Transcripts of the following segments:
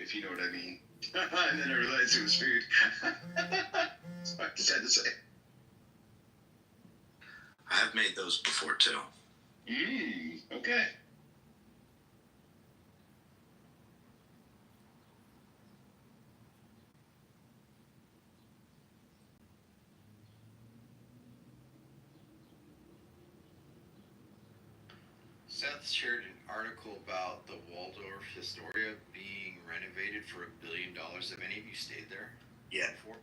If you know what I mean. And then I realized it was food. So I just had to say. I have made those before too. Okay. Seth shared an article about the Waldorf Astoria being renovated for $1 billion. Have any of you stayed there? Yeah. Before?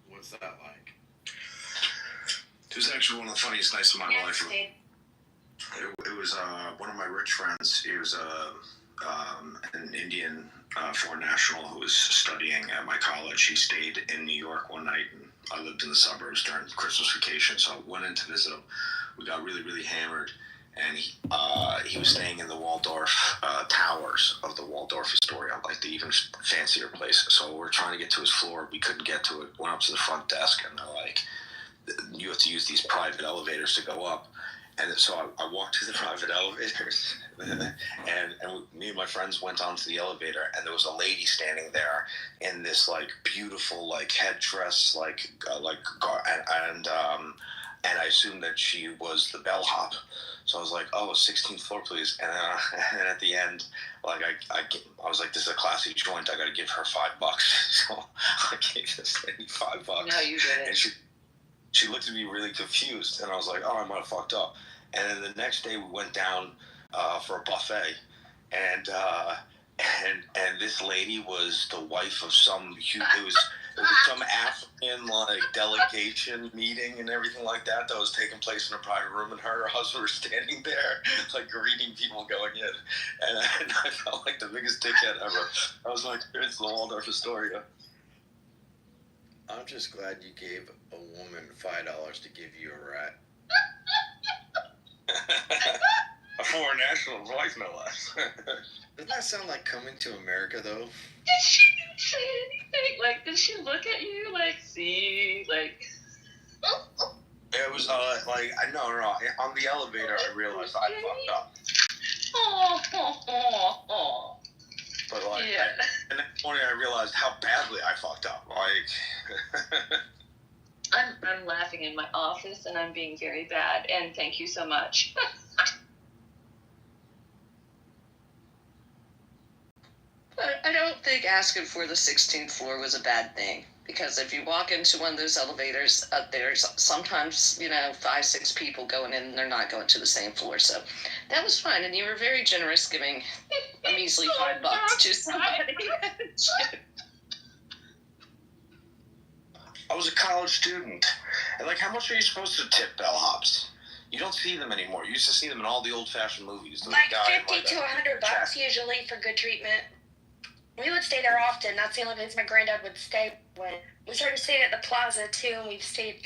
What's that like? It was actually one of the funniest nights of my life. It was one of my rich friends. He was an Indian foreign national who was studying at my college. He stayed in New York one night, and I lived in the suburbs during Christmas vacation, so I went in to visit him. We got really, really hammered, and he was staying in the Waldorf towers of the Waldorf Astoria, like the even fancier place. So we're trying to get to his floor. We couldn't get to it. Went up to the front desk, and they're like, you have to use these private elevators to go up. And so I walked to the private elevators, and me and my friends went onto the elevator, and there was a lady standing there in this like beautiful like headdress, and I assumed that she was the bellhop. So I was like, oh, 16th floor, please. And at the end, like I was like, this is a classy joint. I got to give her $5. So I gave this lady $5. No, you didn't. And she looked at me really confused, and I was like, oh, I might have fucked up. And then the next day we went down for a buffet, and this lady was the wife of it was some African like delegation meeting and everything like that was taking place in a private room, and her husband were standing there like greeting people going in, and I felt like the biggest dickhead ever. I was like, it's the Waldorf Astoria. I'm just glad you gave a woman $5 to give you a rat. A foreign national's wife, no less. Doesn't that sound like Coming to America, though? Did she not say anything? Like, did she look at you like, see, like... It was like, no. On the elevator, I realized I fucked up. But like, yeah. And next morning I realized how badly I fucked up. Like, I'm laughing in my office, and I'm being very bad. And thank you so much. But I don't think asking for the 16th floor was a bad thing, because if you walk into one of those elevators, there's sometimes 5-6 people going in, and they're not going to the same floor. So that was fine, and you were very generous, giving a measly $5 to somebody. I was a college student, and like, how much are you supposed to tip bellhops? You don't see them anymore. You used to see them in all the old-fashioned movies. Like $50 to $100 usually for good treatment. We would stay there often. That's the only place my granddad would stay when we started staying at the plaza too, and we stayed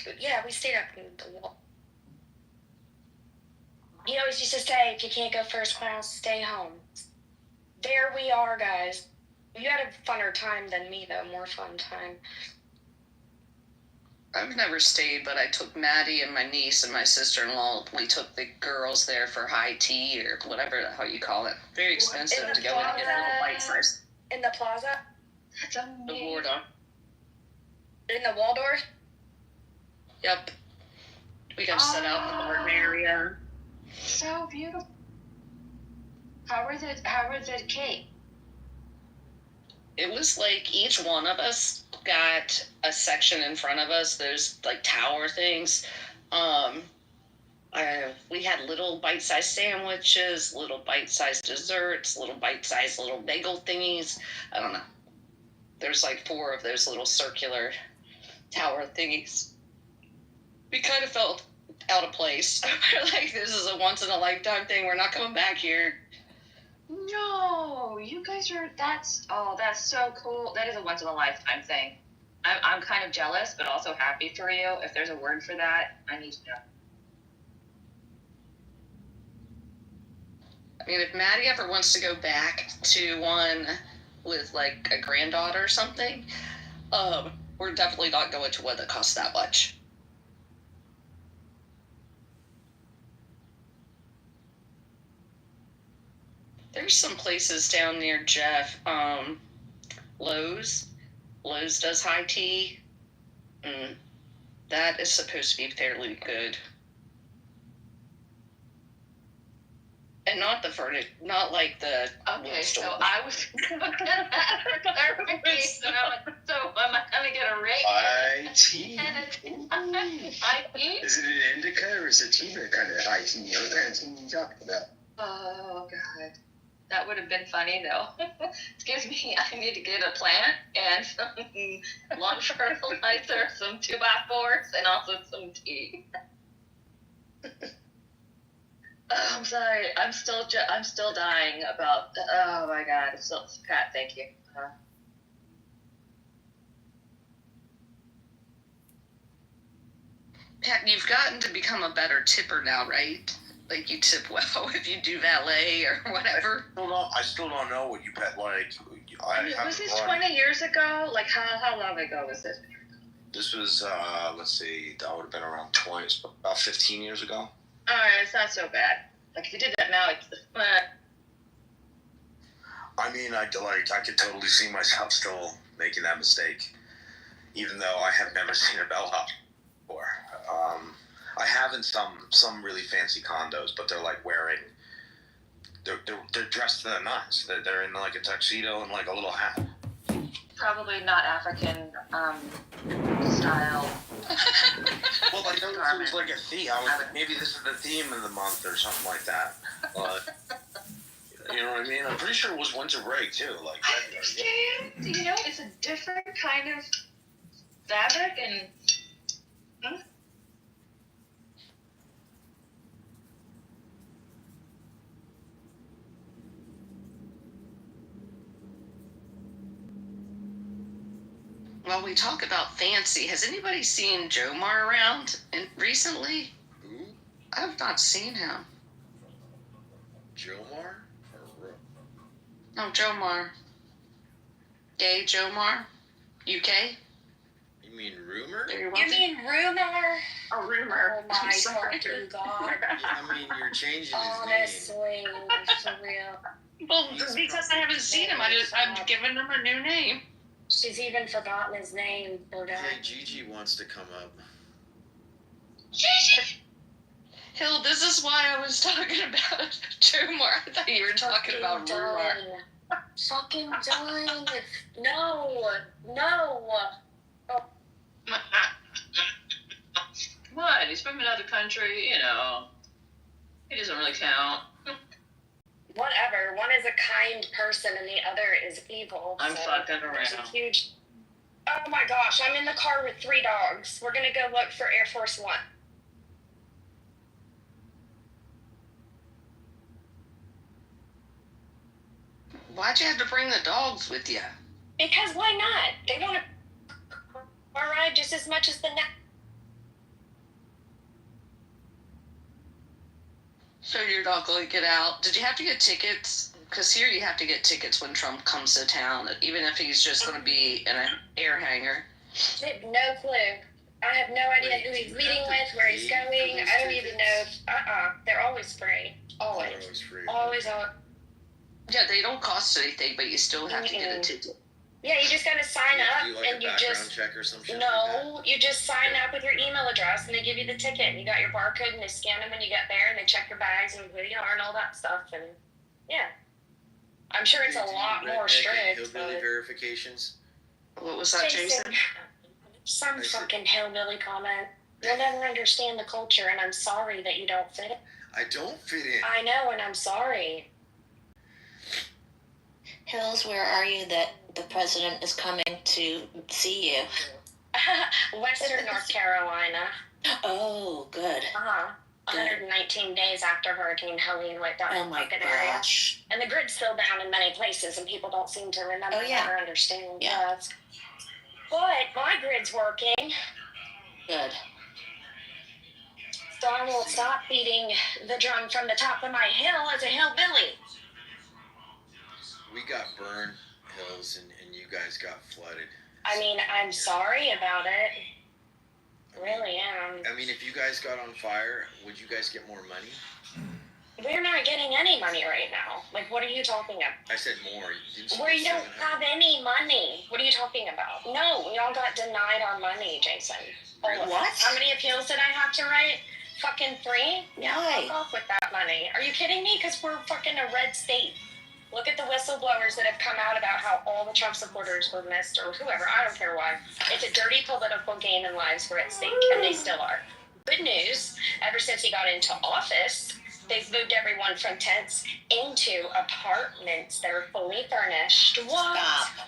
up in the wall. He always used to say, if you can't go first class, stay home. There we are, guys. You had a funner time than me, though. More fun time. I've never stayed, but I took Maddie and my niece and my sister-in-law. We took the girls there for high tea or whatever the hell you call it. Very expensive to go in and get a little bite size. In the plaza? That's amazing. The Waldorf. In the Waldorf? Yep. We got set out in the garden area. So beautiful. How was the cake? It was like each one of us got a section in front of us. There's like tower things. We had little bite-sized sandwiches, little bite-sized desserts, little bite-sized little bagel thingies. I don't know. there's like 4 of those little circular tower thingies. We kind of felt out of place. We're like, this is a once in a lifetime thing. We're not coming back here. No, you guys are. That's so cool. That is a once in a lifetime thing. I'm kind of jealous, but also happy for you. If there's a word for that, I need to know. I mean, if Maddie ever wants to go back to one with like a granddaughter or something, we're definitely not going to one that costs that much. There's some places down near Jeff, Lowe's. Lowe's does high tea. That is supposed to be fairly good. And not the furniture, not like the Okay, so store. I was gonna ask for clarification. So am I gonna get a rate? High tea. High tea? Is it an indica or is it tea? Kind of high tea. What kind of tea are you talking about? Oh God, that would have been funny though. Excuse me, I need to get a plant and some lawn fertilizer, some 2x4s, and also some tea. I'm sorry. I'm still dying about. Oh my God. It's still Pat. Thank you. Pat, you've gotten to become a better tipper now, right? Like you tip well if you do valet or whatever. I still don't know what you pet like. Was this 20 years ago? Like how long ago was this? This was let's see, that would have been around 20, about 15 years ago. Alright, it's not so bad. Like if you did that now, it's. I mean, I could totally see myself still making that mistake, even though I have never seen a bellhop before. I have in some really fancy condos, but they're like wearing, they're dressed to the nines. They're in like a tuxedo and like a little hat. Probably not African style. Well, like it was like a theme. I was like, maybe this is the theme of the month or something like that. But you know what I mean? I'm pretty sure it was winter break too. Like I understand. You know, it's a different kind of fabric and. Well, we talk about fancy. Has anybody seen Jomar around recently? Who? I have not seen him. Jomar? Or No, Jomar. Gay Jomar? UK? you mean rumor? There you You mean rumor? a rumor. Oh my I'm sorry. fucking God. I mean, you're changing his name. Honestly, for real. Well, because I haven't seen him, I'm giving him a new name. She's even forgotten his name, poor guy. Hey, Gigi wants to come up. Hill, this is why I was talking about Jomar. I thought you were talking about rumor. Fucking done. No. Come on, he's from another country, you know. He doesn't really count. Whatever. One is a kind person and the other is evil. I'm fucking there's around. a huge. Oh my gosh! I'm in the car with 3 dogs. We're gonna go look for Air Force One. Why'd you have to bring the dogs with you? Because why not? They want to ride just as much as the next. So you're not going to get out. Did you have to get tickets? Because here you have to get tickets when Trump comes to town, even if he's just going to be in an air hangar. I have no clue. I have no idea who he's meeting with, where he's going. I don't even know. They're always free. Always. They're always free. Always on. Yeah, they don't cost anything, but you still have to get a ticket. Yeah, you just gotta sign up Do like and a you background just. check or some shit like No, you just sign up with your email address and they give you the ticket and you got your barcode and they scan them when you get there and they check your bags and who you are and all that stuff and yeah. I'm sure it's a lot more strict. Hillbilly But verifications. What was that, Jason? Some I said- fucking hillbilly comment. You'll never understand the culture and I'm sorry that you don't fit it. I don't fit in. I know and I'm sorry. Hills, where are you? That the president is coming to see you? Western North Carolina. Oh, good. 119 days after Hurricane Helene went down in the fucking area. Gosh. And the grid's still down in many places, and people don't seem to remember or understand. Yeah. But my grid's working. Good. So I won't stop beating the drum from the top of my hill as a hillbilly. We got burned hills, and you guys got flooded. I mean, I'm sorry about it. Really am. I mean, if you guys got on fire, would you guys get more money? We're not getting any money right now. Like, what are you talking about? I said more. We don't have any money. What are you talking about? No, we all got denied our money, Jason. Really? What? How many appeals did I have to write? Fucking 3? Yeah, Why? fuck off with that money. Are you kidding me? Because we're fucking a red state. Look at the whistleblowers that have come out about how all the Trump supporters were missed, or whoever. I don't care why. It's a dirty political game, and lives were at stake, and they still are. Good news, ever since he got into office, they've moved everyone from tents into apartments that are fully furnished. What? Stop.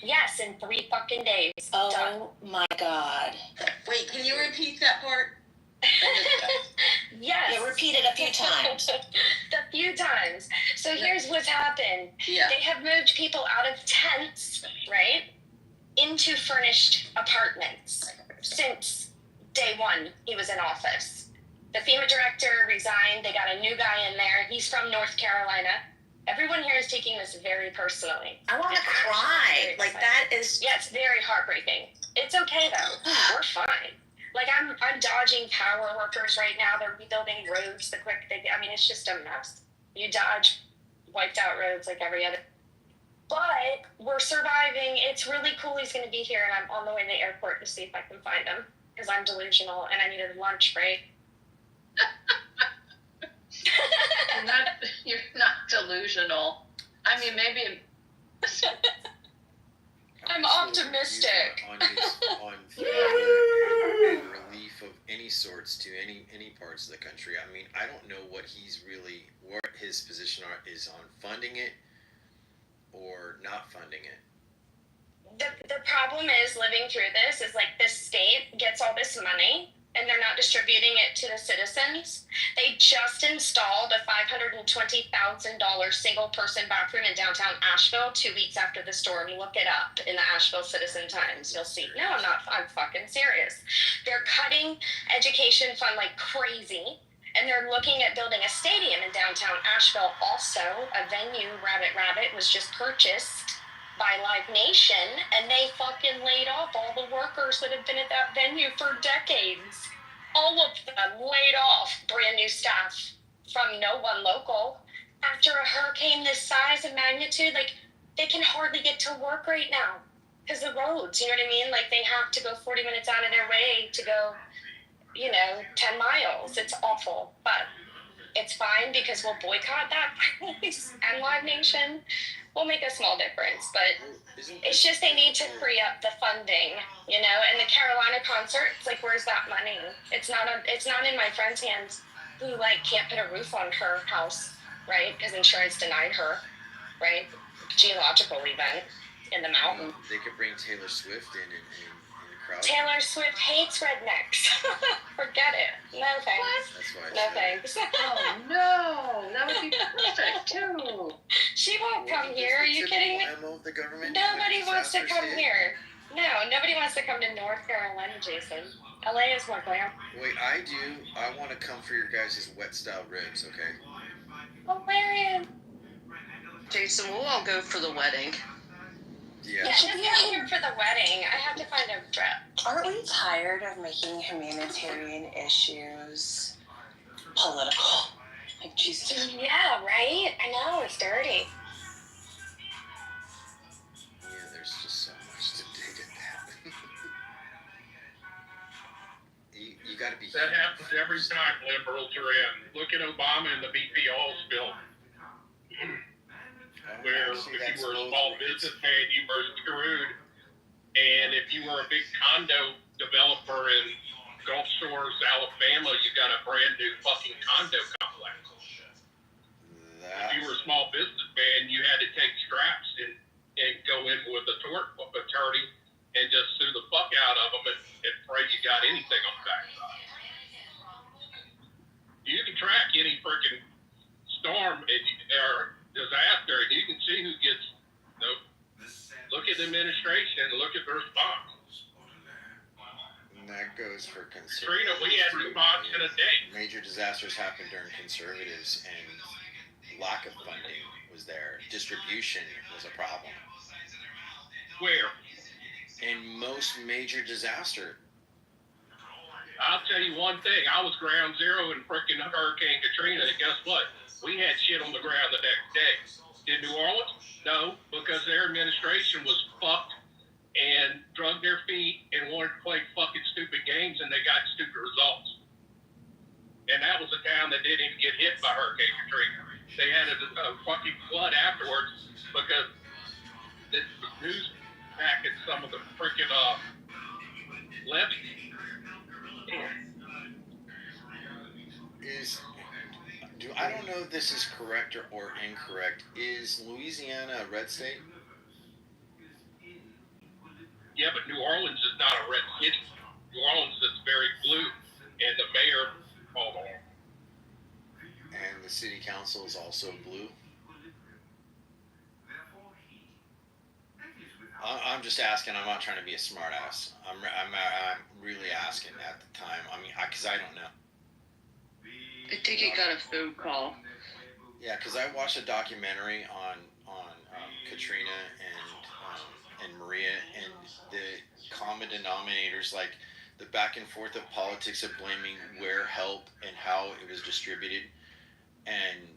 Yes, in 3 fucking days. Oh, Done. my God. Wait, can you repeat that part? Yes. Yeah, repeat it a few times. A few times. So here's what's happened. Yeah. They have moved people out of tents, right, into furnished apartments since day one he was in office. The FEMA director resigned. They got a new guy in there. He's from North Carolina. Everyone here is taking this very personally. I want to It's actually cry. very Like, exciting. that is... Yeah, it's very heartbreaking. It's okay though. We're fine. Like I'm dodging power workers right now. They're rebuilding roads the quick they. I mean, it's just a mess. You dodge wiped out roads like every other. But we're surviving. It's really cool. He's going to be here, and I'm on the way to the airport to see if I can find him because I'm delusional and I needed a lunch break. You're not delusional. I mean, maybe. I'm so optimistic. On FEMA and relief of any sorts to any parts of the country. I mean, I don't know what his position is on funding it or not funding it. The problem is living through this is like this state gets all this money and they're not distributing it to the citizens. They just installed a $520,000 single person bathroom in downtown Asheville 2 weeks after the storm. You look it up in the Asheville Citizen Times. You'll see. No, I'm fucking serious. They're cutting education fund like crazy. And they're looking at building a stadium in downtown Asheville. Also, a venue, Rabbit, was just purchased by Live Nation, and they fucking laid off all the workers that have been at that venue for decades. All of them laid off, brand new staff from no one local. After a hurricane this size and magnitude, like, they can hardly get to work right now because the roads, you know what I mean? Like, they have to go 40 minutes out of their way to go, 10 miles. It's awful, but it's fine because we'll boycott that place and Live Nation. Will make a small difference, but it's just they need to free up the funding, and the Carolina concert, it's like, where's that money? It's not in my friend's hands who can't put a roof on her house, right? Because insurance denied her, right? Geological event in the mountain. They could bring Taylor Swift in and crowd. Taylor Swift hates rednecks. Forget it. No thanks. That's why I No said thanks. Oh no, that would be perfect too. She won't come Well, here. Are you the kidding me? MO of the government Nobody when wants to disasters come hit. here. No, nobody wants to come to North Carolina, Jason. LA is more glam. Wait, I do. I want to come for your guys' wet style ribs, okay? Hilarious. Jason, we'll all go for the wedding. Yeah. Yeah, just come here for the wedding. I have to find a dress. Aren't we tired of making humanitarian issues political? Like, Jesus. Yeah, right? I know, it's dirty. Yeah, there's just so much to dig at that. you gotta be. That happens every time liberals are in. Look at Obama and the BP oil spill, where Actually, if that's you were a both small ways. businessman, you were screwed. And if you were a big condo developer in Gulf Shores, Alabama, you got a brand new fucking condo complex. If you were a small businessman, you had to take scraps and and go in with a tort attorney and just sue the fuck out of them and pray you got anything on the backside. You can track any freaking storm or disaster, and you can see who gets. Look at the administration and look at the response. And that goes for conservatives. Katrina, we had response in a day. Major disasters happened during conservatives, and lack of funding was there. Distribution was a problem. Where? In most major disaster. I'll tell you one thing. I was ground zero in freaking Hurricane Katrina, and guess what? We had shit on the ground the next day. Did New Orleans? No, because their administration was fucked and drug their feet and wanted to play fucking stupid games, and they got stupid results. And that was a town that didn't even get hit by Hurricane Katrina. They had a fucking flood afterwards because the news packaged some of the freaking levees. I don't know if this is correct or incorrect. Is Louisiana a red state? Yeah, but New Orleans is not a red city. New Orleans is very blue, and the mayor, hold on. And the city council is also blue. I'm just asking. I'm not trying to be a smart ass. I'm really asking at the time. I mean, because I don't know. I think he got a phone call. Yeah, because I watched a documentary on Katrina and Maria, and the common denominators, like the back and forth of politics of blaming where help and how it was distributed, and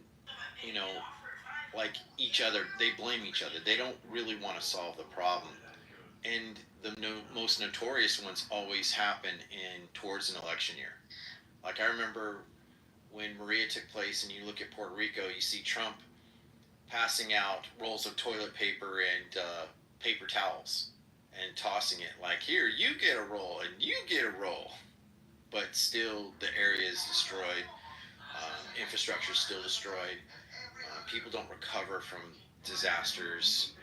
like each other, they blame each other. They don't really want to solve the problem, and the most notorious ones always happen towards an election year. Like I remember when Maria took place, and you look at Puerto Rico, you see Trump passing out rolls of toilet paper and paper towels and tossing it like, here, you get a roll and you get a roll. But still, the area is destroyed. Infrastructure is still destroyed. People don't recover from disasters,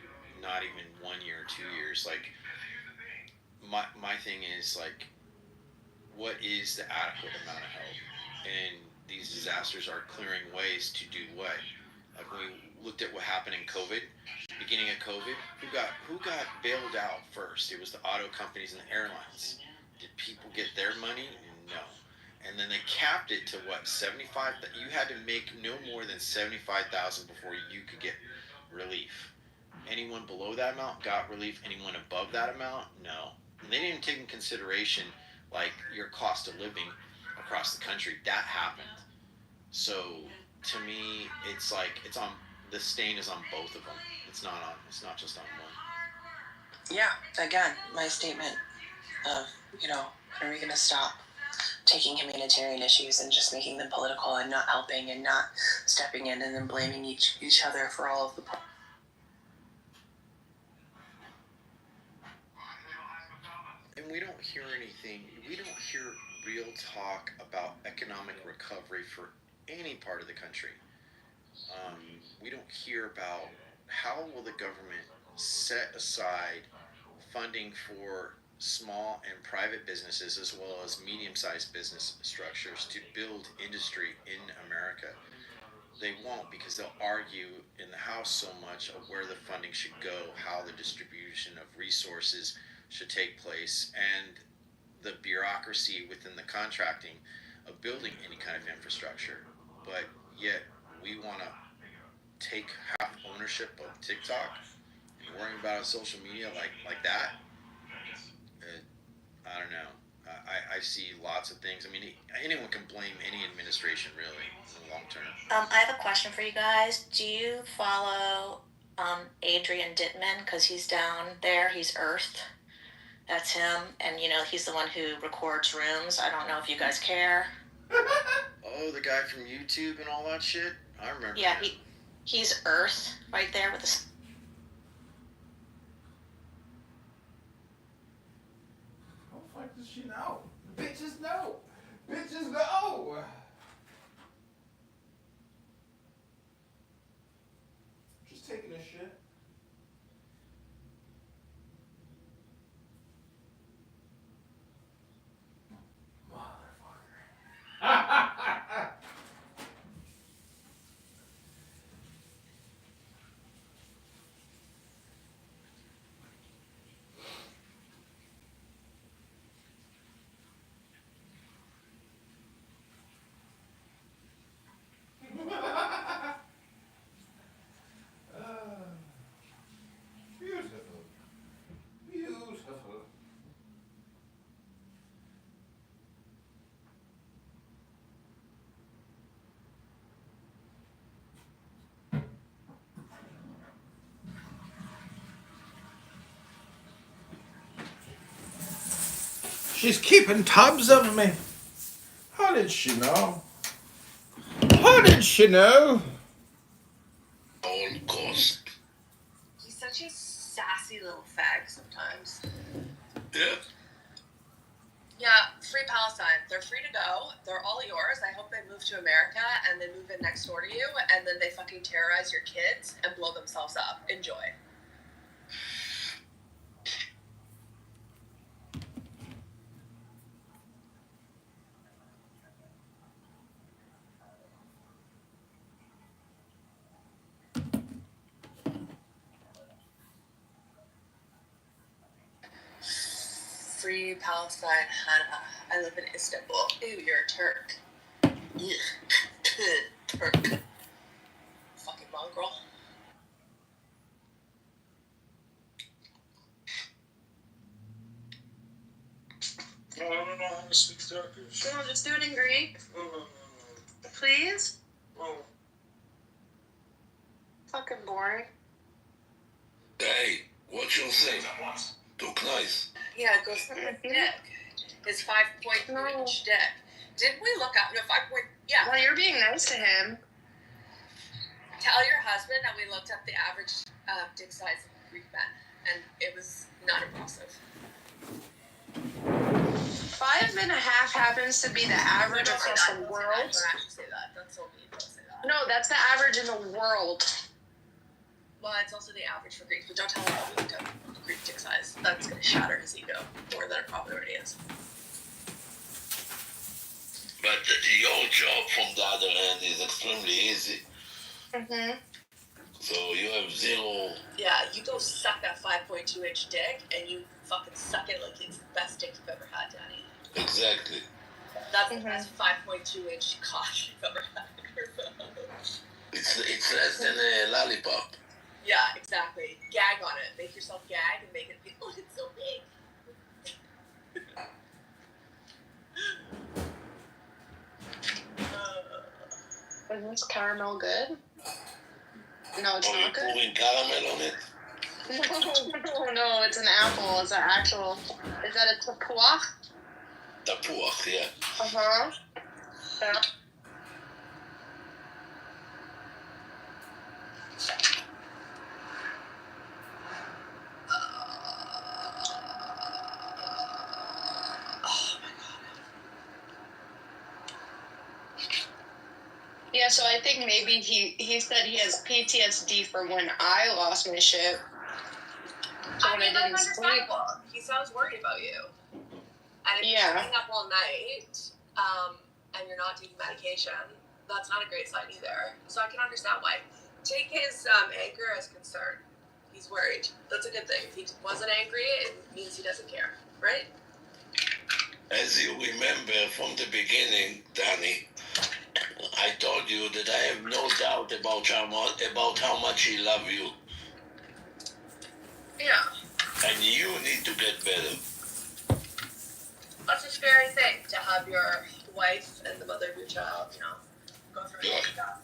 not even 1 year or 2 years. Like, my thing is, like, what is the adequate amount of help? And these disasters are clearing ways to do what? Like when we looked at what happened in COVID, beginning of COVID, who got bailed out first? It was the auto companies and the airlines. Did people get their money? No. And then they capped it to what, 75? You had to make no more than 75,000 before you could get relief. Anyone below that amount got relief. Anyone above that amount, no. And they didn't take in consideration like your cost of living across the country. That happened. So to me, it's like the stain is on both of them. It's not just on one. Yeah, again, my statement of, when are we going to stop taking humanitarian issues and just making them political and not helping and not stepping in and then blaming each other for all of the problems. And we don't hear anything. We don't hear real talk about economic recovery for any part of the country. We don't hear about how will the government set aside funding for small and private businesses as well as medium-sized business structures to build industry in America. They won't, because they'll argue in the House so much of where the funding should go, how the distribution of resources should take place, and the bureaucracy within the contracting of building any kind of infrastructure. But yet we want to take half ownership of TikTok and worrying about social media like that. I don't know. I see lots of things. I mean, anyone can blame any administration really in the long term. I have a question for you guys. Do you follow Adrian Dittman? Because he's down there. He's Earth. That's him. And, he's the one who records rooms. I don't know if you guys care. Oh, the guy from YouTube and all that shit? I remember. Yeah, he's Earth right there with the... How the fuck does she know? Bitches know! Bitches know! Just taking a shit. She's keeping tabs of me. How did she know? How did she know? All cost. He's such a sassy little fag sometimes. Yeah. Yeah, free Palestine. They're free to go. They're all yours. I hope they move to America and they move in next door to you and then they fucking terrorize your kids and blow themselves up. Enjoy. Free Palestine, Hannah. I live in Istanbul. Ew, you're a Turk. Turk. Fucking mongrel. No, I don't know how to speak Turkish. No, just do it in Greek. Please? Oh. Fucking boring. Hey, what's your thing? Look nice. Yeah, it goes through his dick. His 5.3-inch dick. Didn't we look up? No, 5 point... Yeah. Well, you're being nice to him. Tell your husband that we looked up the average dick size of Greek men, and it was not impressive. 5.5 happens to be the average across the world. Don't actually say that. That's so mean. Don't say that. No, that's the average in the world. Well, it's also the average for Greeks, but don't tell him that we looked up Greek dick size. That's going to shatter his ego more than it probably already is. But your job, from the other hand, is extremely easy. Mm-hmm. So you have zero. Yeah, you go suck that 5.2-inch dick, and you fucking suck it like it's the best dick you've ever had, Danny. Exactly. That's the best 5.2-inch cock you've ever had. It's less than a lollipop. Yeah, exactly. Gag on it. Make yourself gag and make it feel, oh, it's so big. Is this caramel good? No, it's Are you not good. pouring caramel on it? No, it's an apple. It's an actual. Is that a tapuach? Tapuach, yeah. Uh-huh. Yeah. Yeah, so I think maybe he said he has PTSD from when I lost my shit. So I when mean, I that's didn't sleep. understandable. He sounds worried about you. And if you're staying up all night, and you're not taking medication, that's not a great sign either. So I can understand why. Take his anger as concern. He's worried. That's a good thing. If he wasn't angry, it means he doesn't care, right? As you remember from the beginning, Danny, I told you that I have no doubt about how much he loves you. Yeah. And you need to get better. That's a scary thing to have your wife and the mother of your child, go through all stuff.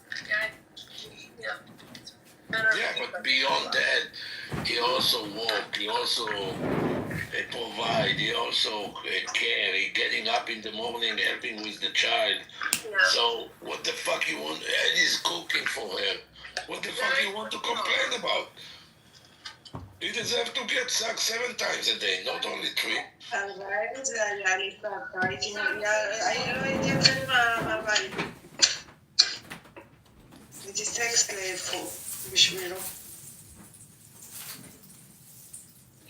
Yeah, but beyond that, he also work, he also provide, he also care, he getting up in the morning, helping with the child. Yeah. So what the fuck you want? And he's cooking for her. What the fuck you want to complain about? He deserves to get sucked 7 times a day, not only 3.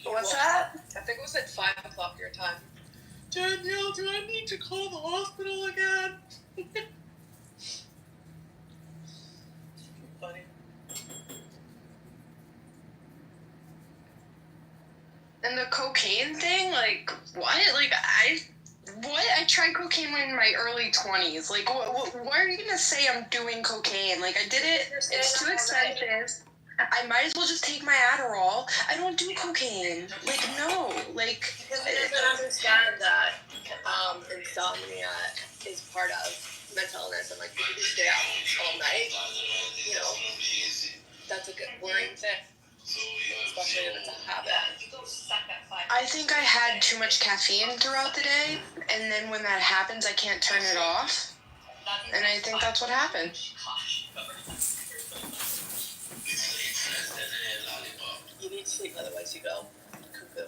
What's that? I think it was at 5 o'clock your time. Danielle, do I need to call the hospital again? Funny. And the cocaine thing, like, what? Like, I tried cocaine in my early 20s. Like, why are you gonna say I'm doing cocaine? Like, I did it. It's too expensive. I might as well just take my Adderall. I don't do cocaine. Like, no. Like, Because he doesn't understand that insomnia is part of mental illness, and like if you stay up all night, that's a good worrying thing, especially if it's a habit. I I think I had too much caffeine throughout the day, and then when that happens, I can't turn it off. And I think that's what happened. You need sleep, otherwise you go cuckoo.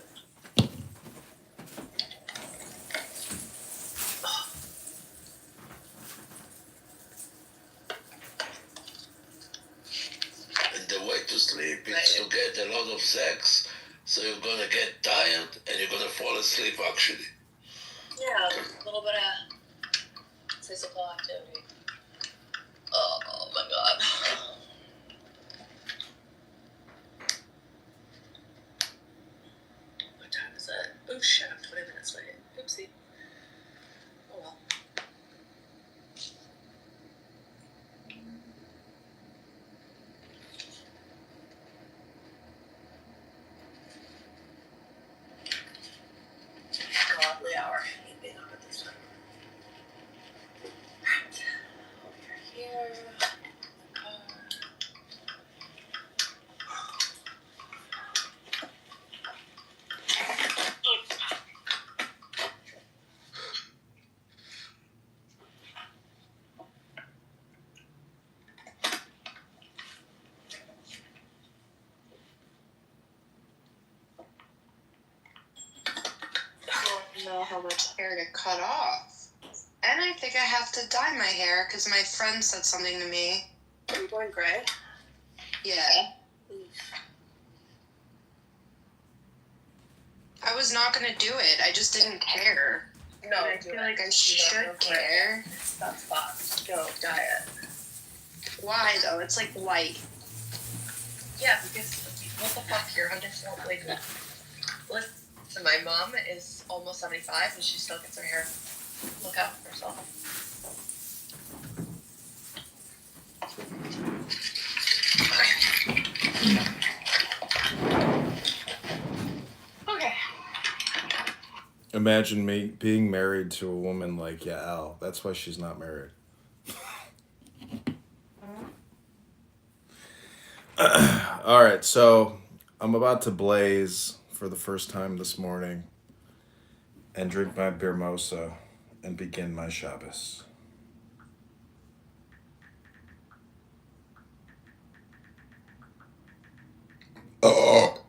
And the way to sleep is to get a lot of sex, so you're gonna get tired and you're gonna fall asleep actually. Yeah, a little bit of physical activity. Oh my god. What time is it? Oh shit, I'm 20 minutes late. Oopsie. Oh well. Godly hour. Being up at this time. Over here. I don't know how much hair to cut off. And I think I have to dye my hair because my friend said something to me. Are you going gray? Yeah. I was not going to do it. I just didn't care. No, I feel like I should care. That's fast. Go dye it. Why though? It's like white. Yeah, because what the fuck, you're under like listen, my mom is almost 75 and she still gets her hair look out for herself. Okay. Imagine me being married to a woman like Yael. That's why she's not married. All right, so I'm about to blaze for the first time this morning and drink my beer mosa and begin my Shabbos. Oh.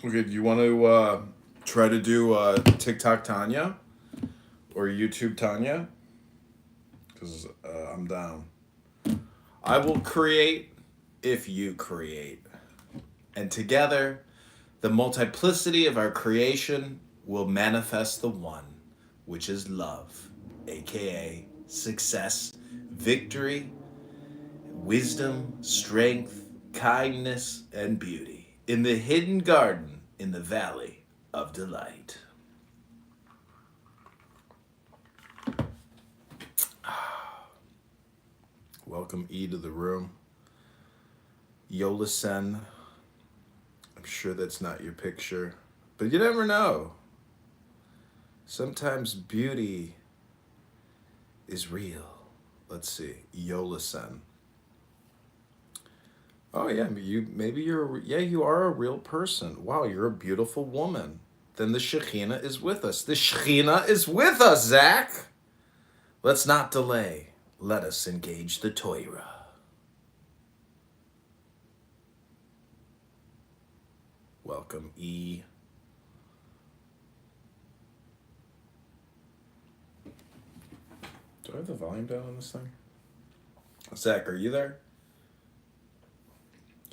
Okay, do you want to try to do TikTok Tanya or YouTube Tanya? Because I'm down. I will create if you create. And together, the multiplicity of our creation will manifest the one, which is love, aka success, victory, wisdom, strength, kindness, and beauty in the hidden garden in the valley of delight. Welcome E to the room. Yola Sen. I'm sure that's not your picture, but you never know. Sometimes beauty is real. Let's see, Yola Sen. Oh yeah, you are a real person. Wow, you're a beautiful woman. Then the Shekhinah is with us. The Shekhinah is with us, Zach. Let's not delay. Let us engage the Torah. Welcome, E. Do I have the volume down on this thing? Zach, are you there?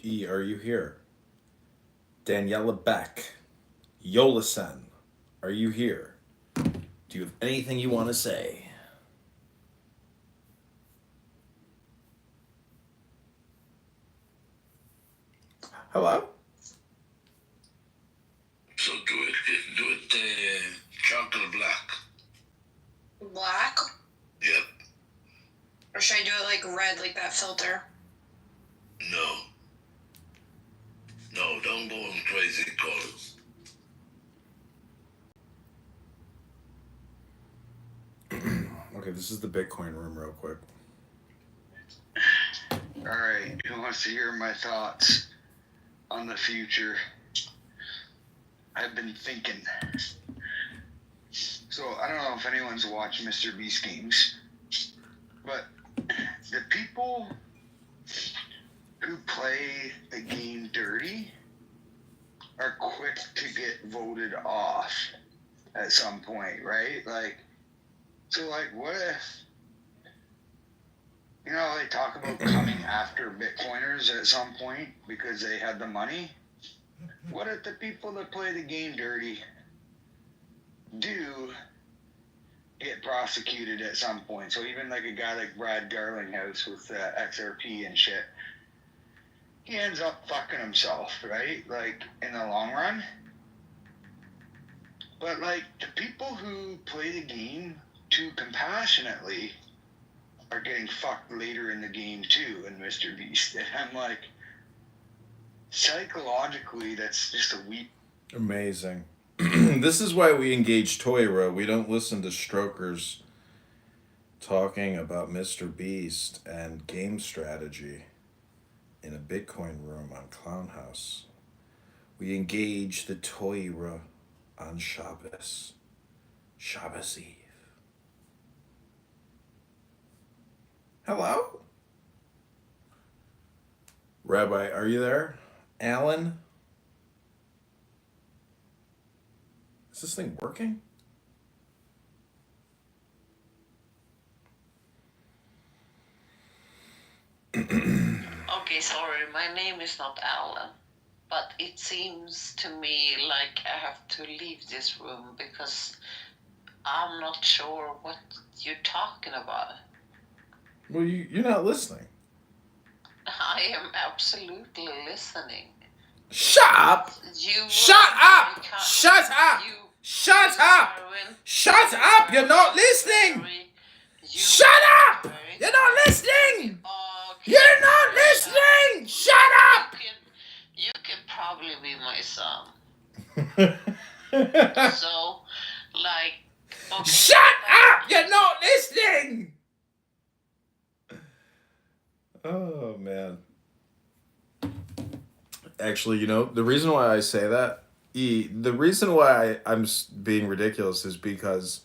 E, are you here? Daniela Beck. Yolison, are you here? Do you have anything you want to say? Hello? So do it chocolate black. Black? Yep. Or should I do it like red, like that filter? No. No, don't go on crazy colors. Okay, this is the Bitcoin room real quick. Alright, who wants to hear my thoughts on the future? I've been thinking. So, I don't know if anyone's watched Mr. Beast games, but the people who play the game dirty are quick to get voted off at some point, right? Like, so like, what if, you know, they talk about coming after Bitcoiners at some point because they had the money? What if the people that play the game dirty do get prosecuted at some point? So even like a guy like Brad Garlinghouse with XRP and shit, he ends up fucking himself, right? Like, in the long run. But, like, the people who play the game too compassionately are getting fucked later in the game, too, in Mr. Beast. And I'm like, psychologically, that's just a weak... Amazing. This is why we engage Toyra. We don't listen to strokers talking about Mr. Beast and game strategy in a Bitcoin room on Clown House. We engage the Toyra on Shabbos. Shabbos Eve. Hello? Rabbi, are you there? Alan? Is this thing working? Okay, sorry, my name is not Alan, but it seems to me like I have to leave this room because I'm not sure what you're talking about. Well, you're not listening. I am absolutely listening. Shut up! Shut up! Shut up! Shut up! Shut up! You're not listening! Shut up! You're not listening! You're not listening! Shut up! You can probably be my son. So, like... Okay. Shut up! You're not listening! Oh, man. Actually, you know, the reason why I say that, the reason why I'm being ridiculous is because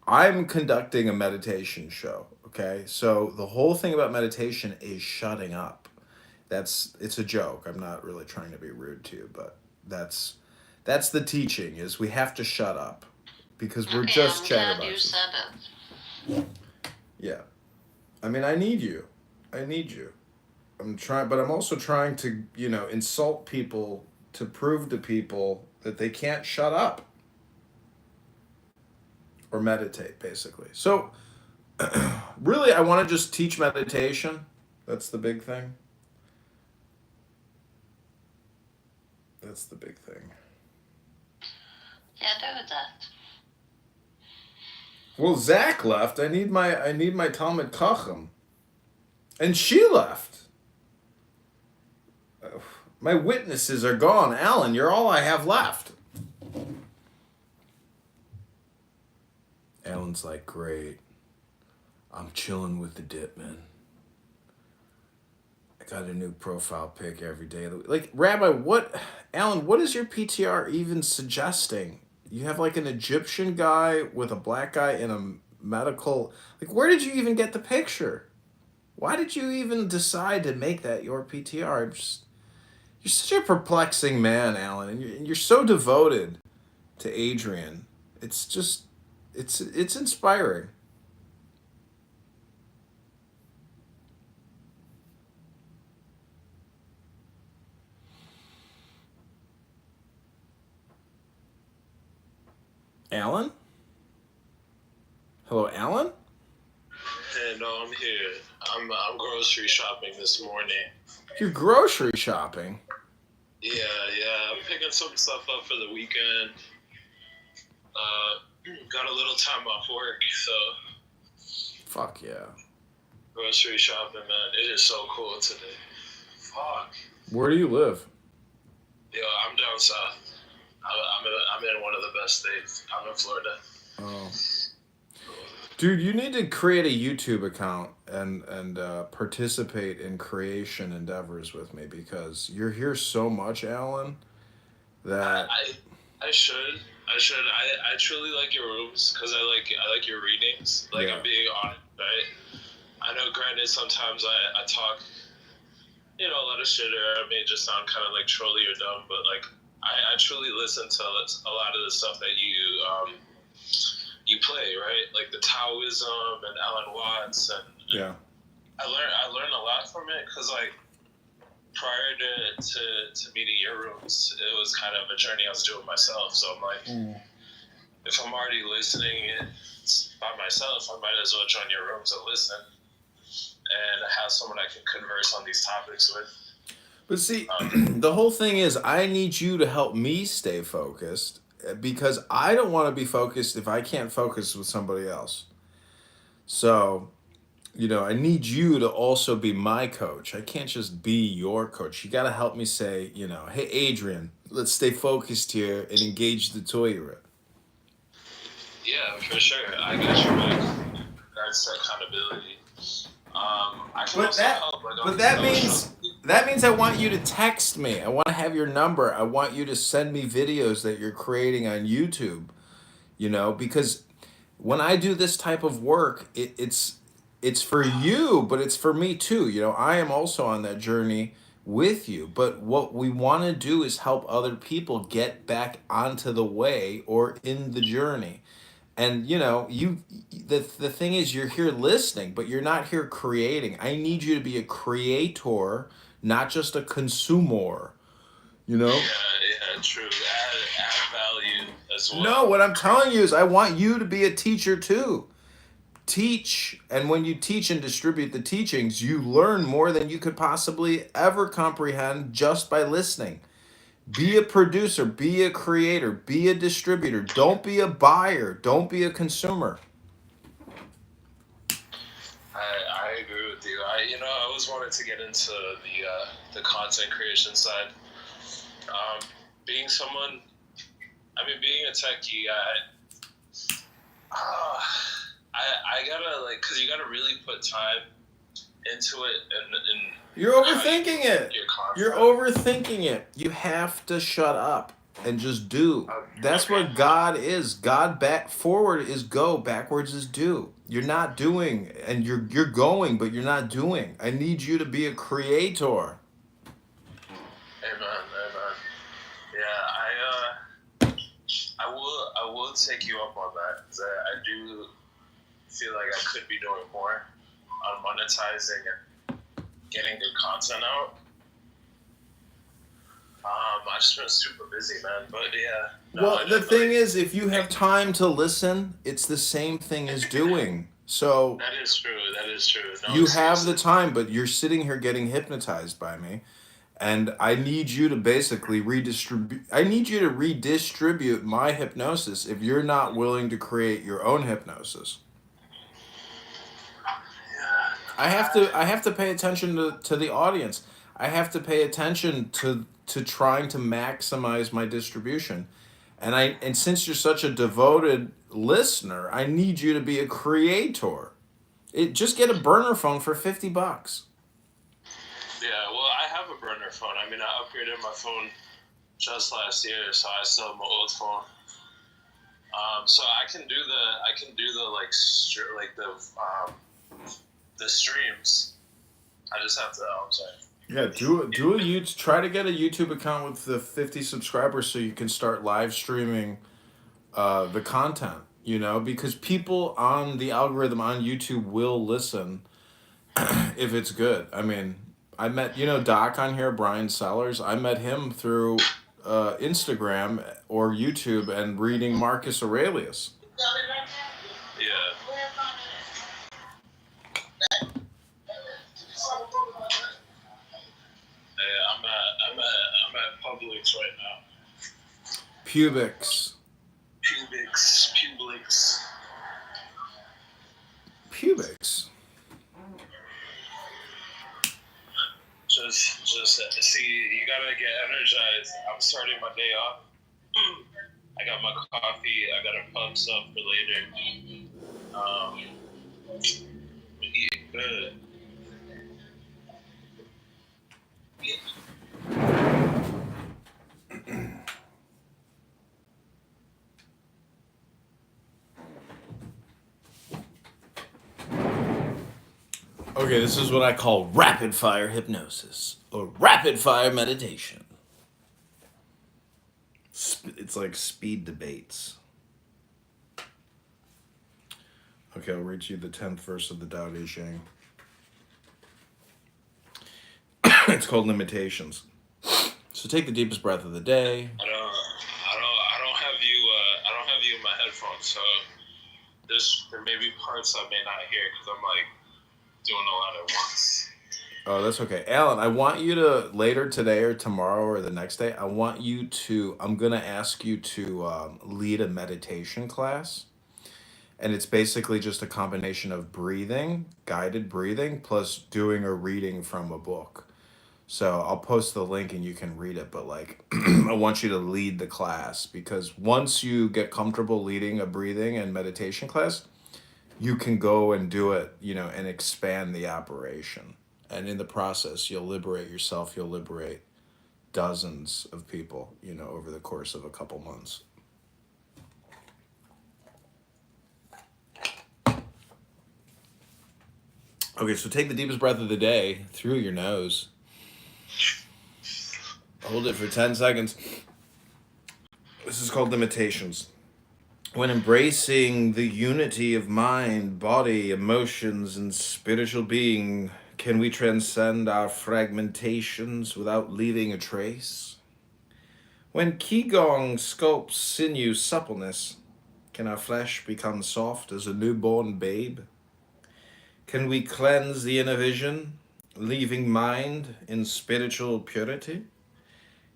I'm conducting a meditation show, okay? So the whole thing about meditation is shutting up. It's a joke. I'm not really trying to be rude to you, but that's the teaching, is we have to shut up because we're just chatterboxes. I'm glad you said it. Yeah. I mean, I need you. I'm trying, but I'm also trying to, you know, insult people to prove to people that they can't shut up or meditate, basically. So, really, I want to just teach meditation. That's the big thing. That's the big thing. Yeah, do that. Well, Zach left. I need my Talmud Chacham, and she left. My witnesses are gone. Alan, you're all I have left. Alan's like, great. I'm chilling with the dip, man. I got a new profile pic every day. Like, Rabbi, Alan, what is your PTR even suggesting? You have like an Egyptian guy with a black guy in a medical... Like, where did you even get the picture? Why did you even decide to make that your PTR? You're such a perplexing man, Alan, and you're so devoted to Adrian. It's just, it's inspiring. Alan? Hello, Alan? Hey, no, I'm here. I'm grocery shopping this morning. You're grocery shopping? Yeah. I'm picking some stuff up for the weekend. Got a little time off work, so. Fuck yeah. Grocery shopping, man. It is so cool today. Fuck. Where do you live? Yo, I'm down south. I'm in one of the best states. I'm in Florida. Oh. Dude, you need to create a YouTube account and participate in creation endeavors with me because you're here so much, Alan. That I should. I truly like your rooms because I like your readings. Like, Yeah. I'm being honest, right? I know, granted, sometimes I talk, you know, a lot of shit, or I may just sound kind of like trolly or dumb, but like I truly listen to a lot of the stuff that you play, right? Like the Taoism and Alan Watts, and yeah. I learned a lot from it because, like, prior to meeting your rooms, it was kind of a journey I was doing myself. So I'm like, if I'm already listening it by myself, I might as well join your rooms and listen, and have someone I can converse on these topics with. But see, the whole thing is I need you to help me stay focused because I don't want to be focused if I can't focus with somebody else. So, you know, I need you to also be my coach. I can't just be your coach. You got to help me say, you know, hey, Adrian, let's stay focused here and engage the toilet. Yeah, for sure. I got you, Mike. That's accountability. I can also help. Like, that means I want you to text me. I want to have your number. I want you to send me videos that you're creating on YouTube. You know, because when I do this type of work, it's for you, but it's for me too. You know, I am also on that journey with you. But what we want to do is help other people get back onto the way or in the journey. And you know, the thing is you're here listening, but you're not here creating. I need you to be a creator, not just a consumer. You know? Yeah, true. Add value as well. No, what I'm telling you is I want you to be a teacher too. Teach, and when you teach and distribute the teachings, you learn more than you could possibly ever comprehend just by listening. Be a producer, be a creator, be a distributor. Don't be a buyer, don't be a consumer. I agree with you. I always wanted to get into the content creation side. Being someone, being a techie, I gotta, like, because you gotta really put time into it, and You're overthinking it. You're overthinking it. You have to shut up and just do. That's what God is. God back forward is go, backwards is do. You're not doing, and you're going, but you're not doing. I need you to be a creator. Amen. Yeah, I will take you up on that, because I do feel like I could be doing more on monetizing and getting good content out. I've just been super busy, man. But yeah. Well, the thing is, if you have time to listen, it's the same thing as doing. So that is true. No you excuses. have the time, but you're sitting here getting hypnotized by me. And I need you to basically redistribute. I need you to redistribute my hypnosis if you're not willing to create your own hypnosis. I have to pay attention to the audience. I have to pay attention to trying to maximize my distribution. And since you're such a devoted listener, I need you to be a creator. Just get a burner phone for $50. Yeah, well, I have a burner phone. I upgraded my phone just last year, so I still have my old phone. So I can do the streams. I just have to. I'm sorry. Yeah, try to get a YouTube account with the 50 subscribers so you can start live streaming the content. You know, because people on the algorithm on YouTube will listen if it's good. I mean, I met Doc on here, Brian Sellers. I met him through Instagram or YouTube and reading Marcus Aurelius. Yeah. I'm at Publix right now. Publix. Just see, you gotta get energized. I'm starting my day off. I got my coffee. I got a pub sub for later. He good. Okay, this is what I call rapid fire hypnosis or rapid fire meditation. It's like speed debates. Okay, I'll read you the 10th verse of the Tao Te Ching. It's called Limitations. So take the deepest breath of the day. I don't have you. I don't have you in my headphones, so there may be parts I may not hear because I'm like doing a lot at once. Oh, that's okay. Alan, I want you to, later today or tomorrow or the next day, I'm going to ask you to lead a meditation class. And it's basically just a combination of breathing, guided breathing, plus doing a reading from a book. So I'll post the link and you can read it. But like, I want you to lead the class because once you get comfortable leading a breathing and meditation class, you can go and do it, and expand the operation. And in the process, you'll liberate yourself. You'll liberate dozens of people, over the course of a couple months. Okay, so take the deepest breath of the day through your nose. Hold it for 10 seconds. This is called Limitations. When embracing the unity of mind, body, emotions, and spiritual being, can we transcend our fragmentations without leaving a trace? When Qigong sculpts sinew suppleness, can our flesh become soft as a newborn babe? Can we cleanse the inner vision, leaving mind in spiritual purity?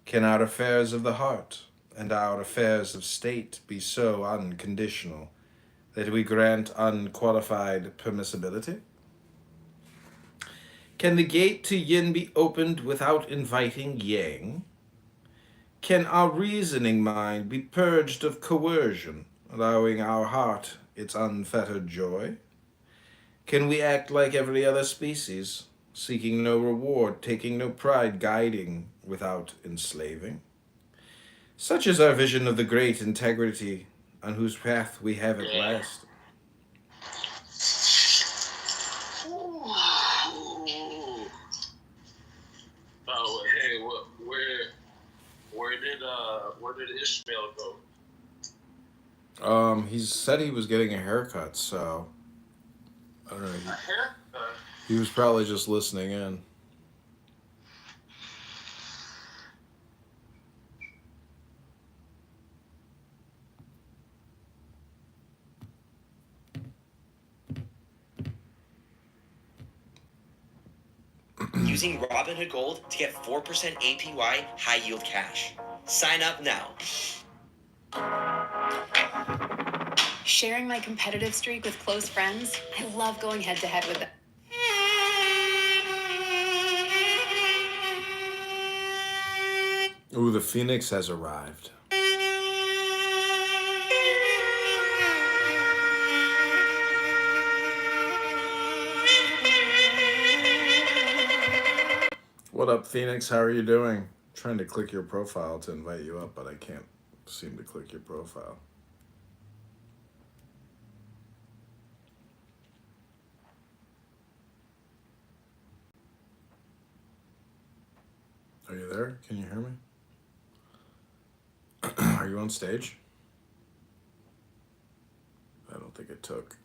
Can our affairs of the heart and our affairs of state be so unconditional that we grant unqualified permissibility? Can the gate to yin be opened without inviting yang? Can our reasoning mind be purged of coercion, allowing our heart its unfettered joy? Can we act like every other species, seeking no reward, taking no pride, guiding without enslaving? Such is our vision of the great integrity on whose path we have at last. Oh, hey, where did Ishmael go? He said he was getting a haircut, so I don't know. A haircut? He was probably just listening in. Using Robinhood Gold to get 4% APY high-yield cash. Sign up now. Sharing my competitive streak with close friends, I love going head-to-head with them. Ooh, the Phoenix has arrived. What up, Phoenix? How are you doing? I'm trying to click your profile to invite you up, but I can't seem to click your profile. Are you there? Can you hear me? Are you on stage? I don't think it took.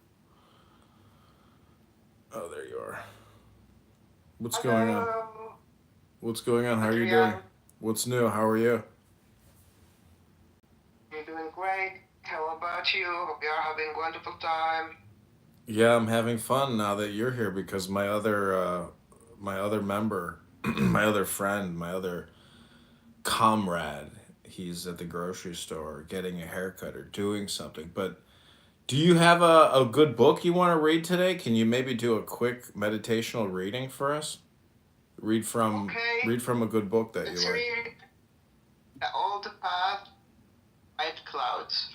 Oh, there you are. What's going on? What's going on? How are you doing? What's new? How are you? I'm doing great. How about you? Hope you're having a wonderful time. Yeah, I'm having fun now that you're here because my other member, my other friend, my other comrade, he's at the grocery store getting a haircut or doing something. But do you have a good book you want to read today? Can you maybe do a quick meditational reading for us? Read from a good book that you like. Read The Old Path, White Clouds.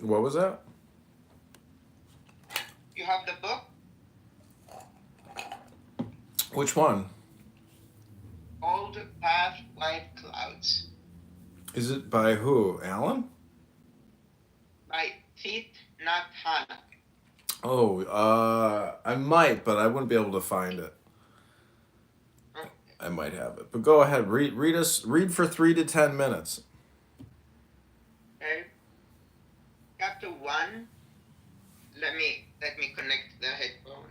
What was that? You have the book? Which one? Old Past White Clouds Is it by who? Alan? by Thich Nhat Hanh. Oh, I might, but I wouldn't be able to find it. I might have it, but go ahead. Read for 3 to 10 minutes. Okay. Chapter 1. Let me connect the headphone.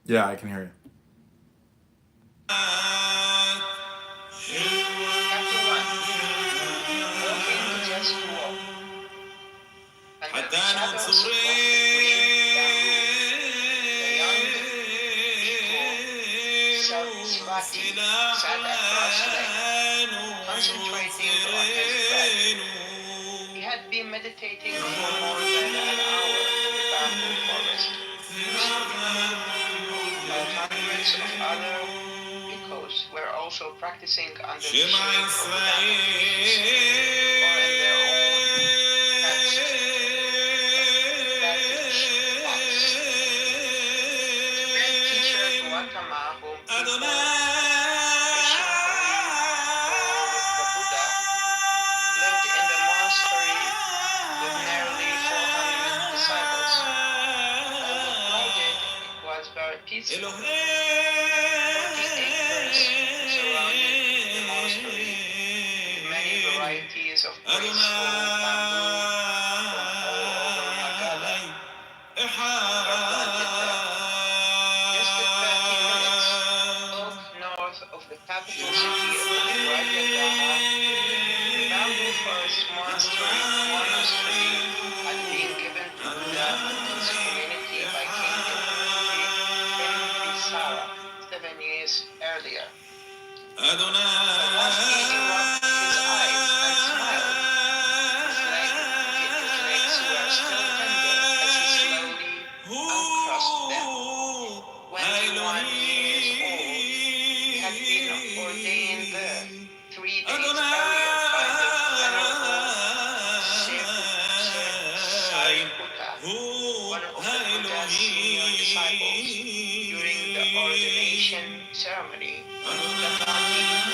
Yeah, I can hear you. Chapter 1. Walking just to walk. Under the shadows of the green bamboo, the young eagle Sarasvati sat at cross-legged, concentrating on his breath. He had been meditating for more than an hour in the bamboo forest, while hundreds of other geckos were also practicing under the shade of the bamboo trees, or in their own thatched huts. The great teacher Gautama, whom people Krishna or the Buddha, lived in the monastery with nearly 400 disciples. Although crowded, it was very peaceful. 40 acres surrounded the monastery with many varieties of graceful bamboo from all over Magadha were planted there. Just at 30 minutes off north of the capital city of Rajagaha, the bamboo forest monastery had been given to Buddha and his community by King Bimbisara 7 years earlier. Sarasvati rubbed his eyes and smiled. His legs were still tender as he slowly uncrossed them. 21 years old, he had been ordained there 3 days earlier by the Venerable Sariputta, one of the Buddha's senior disciples. During the ordination ceremony, the Gandhi's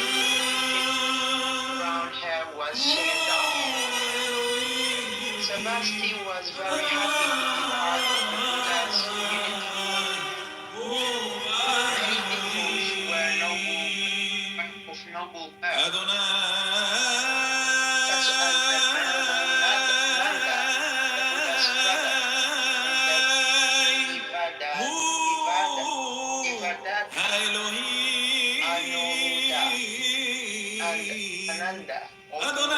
brown hair was shaven down. Sarasvati was very happy to be part of the Buddha's community. Many bhikkhus were of noble birth, such as the Venerable Nanda, the Buddha's brother, and the Ivadata, Anuruddha, and Ananda. Although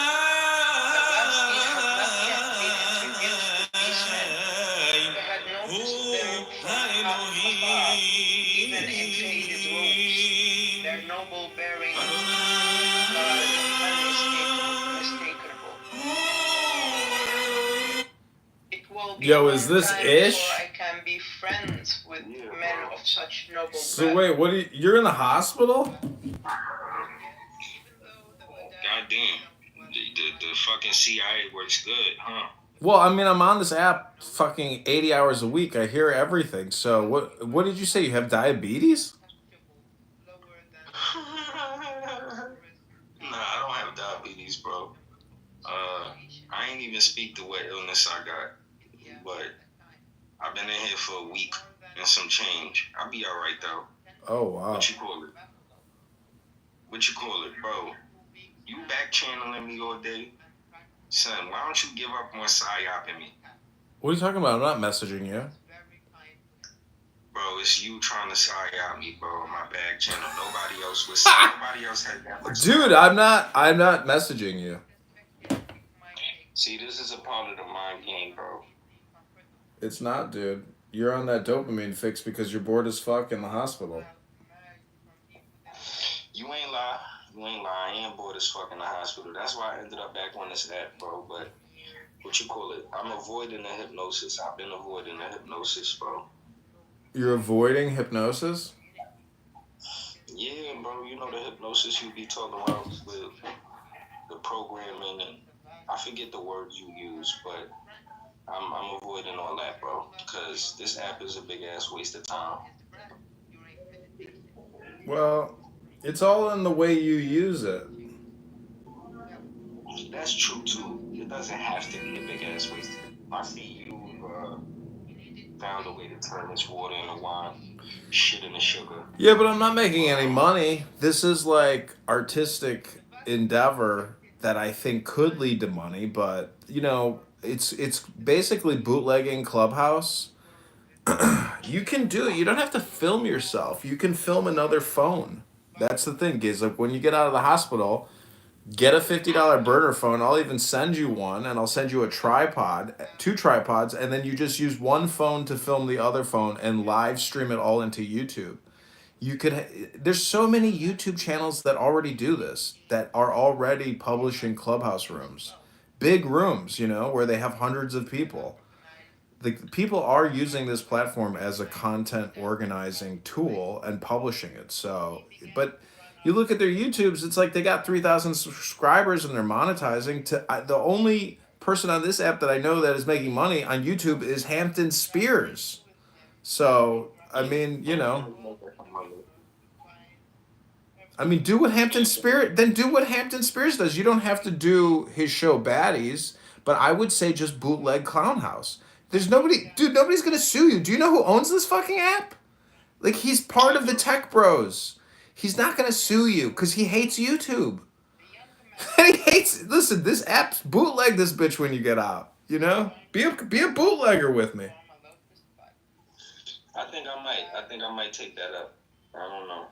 Sarasvati had not yet been introduced to these men, he had noticed them from afar, even in faded robes. Their noble bearing was unmistakable. It will be Yo, a long is this time Ish? before I can be friends with men of such noble So birth. wait, you're in the hospital? Goddamn. The fucking CIA works good, huh? Well, I mean, I'm on this app fucking 80 hours a week. I hear everything. So what did you say? You have diabetes? Nah, I don't have diabetes, bro. I ain't even speak to what illness I got, but I've been in here for a week and some change. I'll be all right though. Oh wow. What you call it, bro? You back channeling me all day, son. Why don't you give up on psyoping me? What are you talking about? I'm not messaging you. Bro, it's you trying to psyop me, bro, on my back channel. Nobody else had that much. Dude, I'm not messaging you. See, this is a part of the mind game, bro. It's not, dude. You're on that dopamine fix because you're bored as fuck in the hospital. You ain't lie. I am bored as fuck in the hospital. That's why I ended up back on this app, bro. But what you call it? I'm avoiding the hypnosis. I've been avoiding the hypnosis, bro. You're avoiding hypnosis? Yeah, bro. You know the hypnosis you be talking about with the programming, and I forget the words you use, but I'm avoiding all that, bro, because this app is a big ass waste of time. Well, it's all in the way you use it. That's true too. It doesn't have to be a big ass waste of time. I see you found a way to turn this water into wine, shit into sugar. Yeah, but I'm not making any money. This is like artistic endeavor that I think could lead to money, but you know, it's basically bootlegging Clubhouse. You can do it. You don't have to film yourself. You can film another phone. That's the thing, is like when you get out of the hospital, get a $50 burner phone. I'll even send you one, and I'll send you a tripod, 2 tripods, and then you just use one phone to film the other phone and live stream it all into YouTube. You could. There's so many YouTube channels that already do this, that are already publishing Clubhouse rooms, big rooms, you know, where they have hundreds of people. The people are using this platform as a content organizing tool and publishing it. So, but you look at their YouTubes, it's like they got 3,000 subscribers and they're monetizing. The only person on this app that I know that is making money on YouTube is Hampton Spears. So, I mean, you know, do what Hampton Spears does. You don't have to do his show Baddies, but I would say just bootleg Clown House. There's nobody, dude, nobody's gonna sue you. Do you know who owns this fucking app? Like, he's part of the tech bros. He's not gonna sue you because he hates YouTube. And listen, this app's bootleg this bitch when you get out. You know? Be a bootlegger with me. I think I might take that up. I don't know.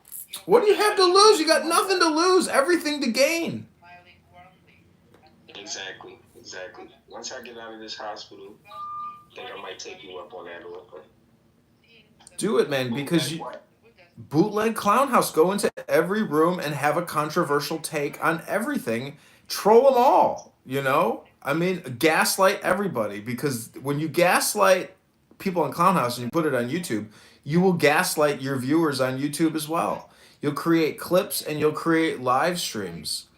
What do you have to lose? You got nothing to lose, everything to gain. Exactly. Once I get out of this hospital, I think I might take you up on that offer. Do it, man, because bootleg Clown House. Go into every room and have a controversial take on everything. Troll them all, you know? Gaslight everybody, because when you gaslight people in Clown House and you put it on YouTube, you will gaslight your viewers on YouTube as well. You'll create clips and you'll create live streams.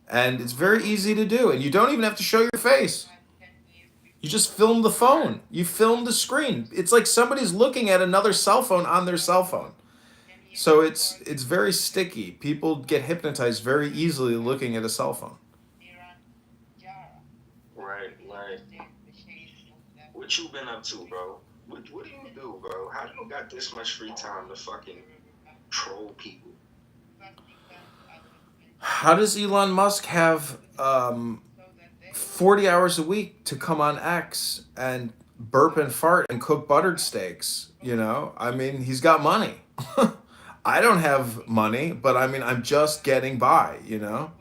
And it's very easy to do. And you don't even have to show your face. You just film the phone. You film the screen. It's like somebody's looking at another cell phone on their cell phone. So it's very sticky. People get hypnotized very easily looking at a cell phone. Right. What you been up to, bro? What do you do, bro? How do you got this much free time to fucking troll people? How does Elon Musk have 40 hours a week to come on X and burp and fart and cook buttered steaks? You know, he's got money. I don't have money, but I'm just getting by, you know?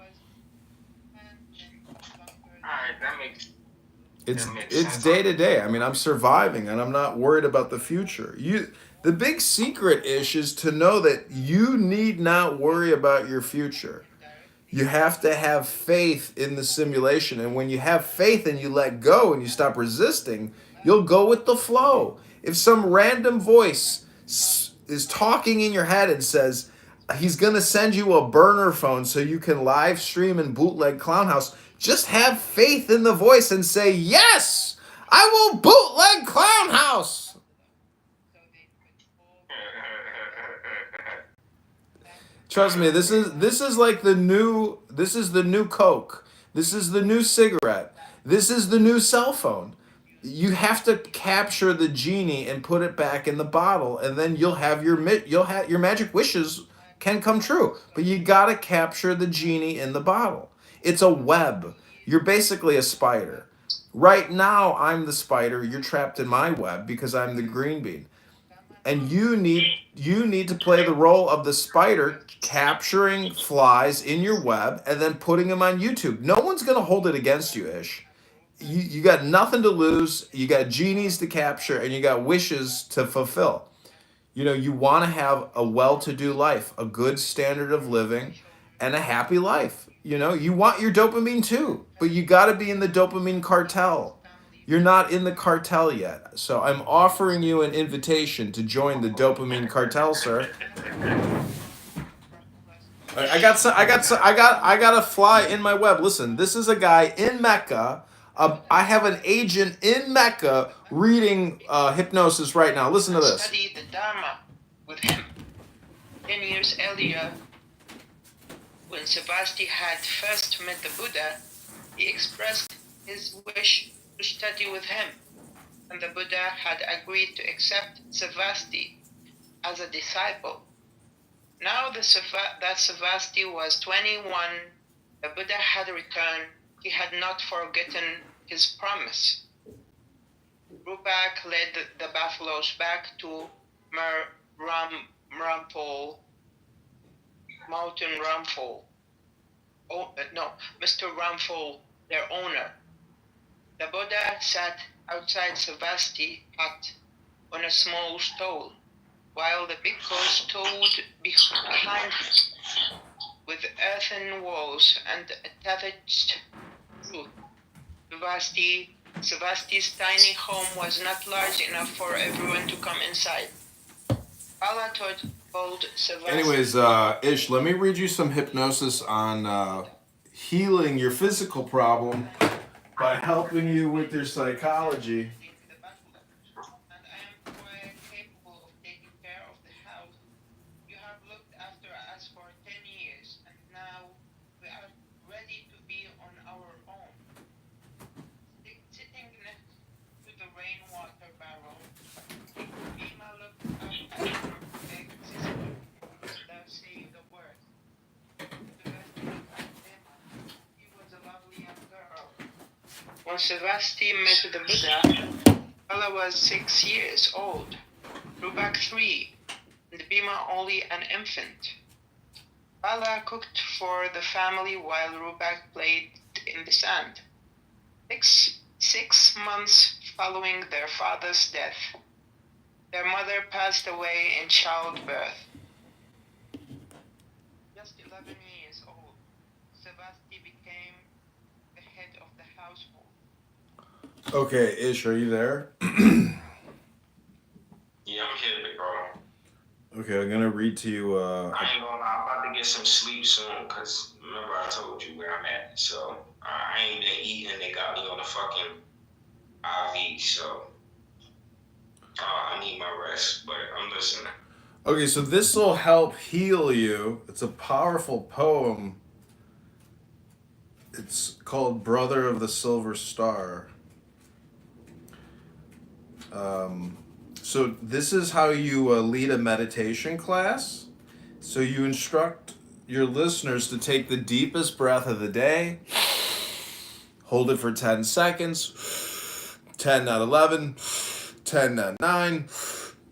Alright, that makes It's day to day. I'm surviving and I'm not worried about the future. The big secret is to know that you need not worry about your future. You have to have faith in the simulation. And when you have faith and you let go and you stop resisting, you'll go with the flow. If some random voice is talking in your head and says he's going to send you a burner phone so you can live stream and bootleg Clown House, just have faith in the voice and say, yes, I will bootleg Clown House. Trust me, this is like the new Coke. This is the new cigarette. This is the new cell phone. You have to capture the genie and put it back in the bottle, and then you'll have your magic wishes can come true. But you gotta capture the genie in the bottle. It's a web. You're basically a spider. Right now, I'm the spider. You're trapped in my web because I'm the green bean. and you need to play the role of the spider capturing flies in your web and then putting them on YouTube. No one's gonna hold it against you, Ish. You got nothing to lose. You got genies to capture, and you got wishes to fulfill. You know, you want to have a well-to-do life, a good standard of living, and a happy life. You know, you want your dopamine too, but you got to be in the dopamine cartel. You're not in the cartel yet. So I'm offering you an invitation to join the dopamine cartel, sir. I got a fly in my web. Listen, this is a guy in Mecca. I have an agent in Mecca reading hypnosis right now. Listen to this. Studied the Dharma with him. 10 years earlier, when Savasti had first met the Buddha, he expressed his wish to study with him, and the Buddha had agreed to accept Savasti as a disciple. Now that Savasti was 21, the Buddha had returned. He had not forgotten his promise. Rupak led the buffaloes back to Mountain Ramphal. Mr. Ramphal, their owner. The Buddha sat outside Savasti hut on a small stool, while the bhikkhus stood behind him with earthen walls and a thatched roof. Savasti's tiny home was not large enough for everyone to come inside. Allah told Savasti. Anyways, Ish, let me read you some hypnosis on healing your physical problem by helping you with your psychology. When Savasti met the Buddha, Bala was 6 years old, Rupak 3, and Bhima only an infant. Bala cooked for the family while Rupak played in the sand. 6 months following their father's death, their mother passed away in childbirth. Just 11 years old, Savasti became the head of the household. Okay, Ish, are you there? Yeah, I'm here, big bro. Okay, I'm gonna read to you. I ain't gonna lie, I'm about to get some sleep soon, cause remember I told you where I'm at. So I ain't been eating. They got me on the fucking IV, so I need my rest. But I'm listening. Okay, so this will help heal you. It's a powerful poem. It's called Brother of the Silver Star. So this is how you lead a meditation class. So you instruct your listeners to take the deepest breath of the day, hold it for 10 seconds, 10, not 11, 10, not 9,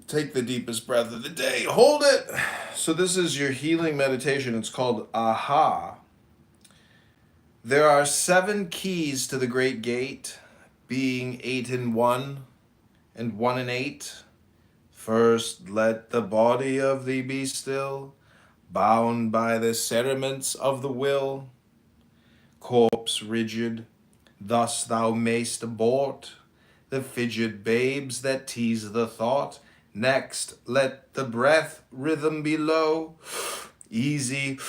take the deepest breath of the day, hold it. So this is your healing meditation. It's called AHA. There are 7 keys to the great gate, being 8 in 1 and 1 in 8. First, let the body of thee be still, bound by the cerements of the will. Corpse rigid, thus thou mayst abort the fidget babes that tease the thought. Next, let the breath rhythm be low, easy,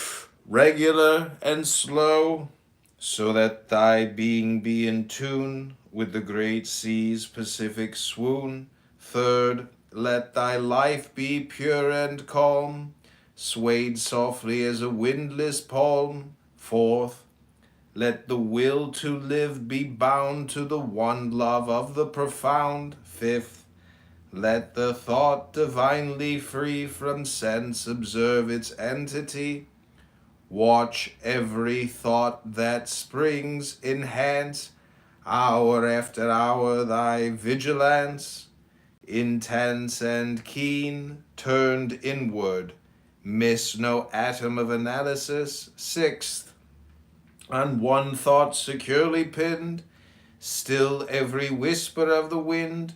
regular, and slow, so that thy being be in tune with the great sea's Pacific swoon. Third, let thy life be pure and calm, swayed softly as a windless palm. Fourth, let the will to live be bound to the one love of the profound. Fifth, let the thought divinely free from sense observe its entity. Watch every thought that springs, enhance hour after hour thy vigilance. intense and keen, turned inward, miss no atom of analysis. Sixth, on one thought securely pinned, still every whisper of the wind,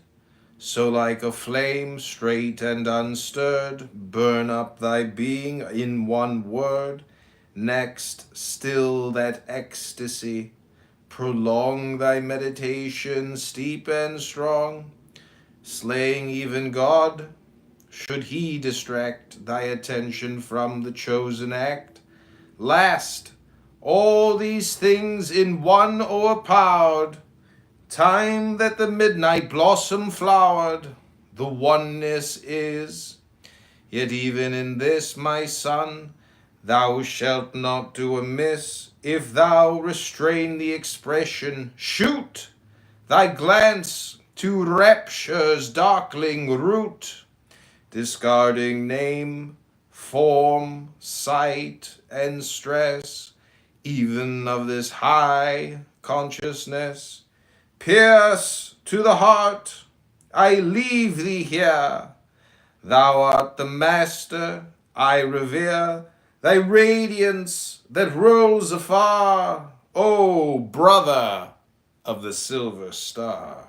so like a flame straight and unstirred, burn up thy being in one word. Next, still that ecstasy, prolong thy meditation steep and strong, slaying even God, should he distract thy attention from the chosen act. Last, all these things in one o'erpowered, time that the midnight blossom flowered, the oneness is. Yet even in this, my son, thou shalt not do amiss, if thou restrain the expression, shoot thy glance to rapture's darkling root, discarding name, form, sight, and stress, even of this high consciousness. Pierce to the heart, I leave thee here. Thou art the master, I revere thy radiance that rolls afar, O brother of the silver star.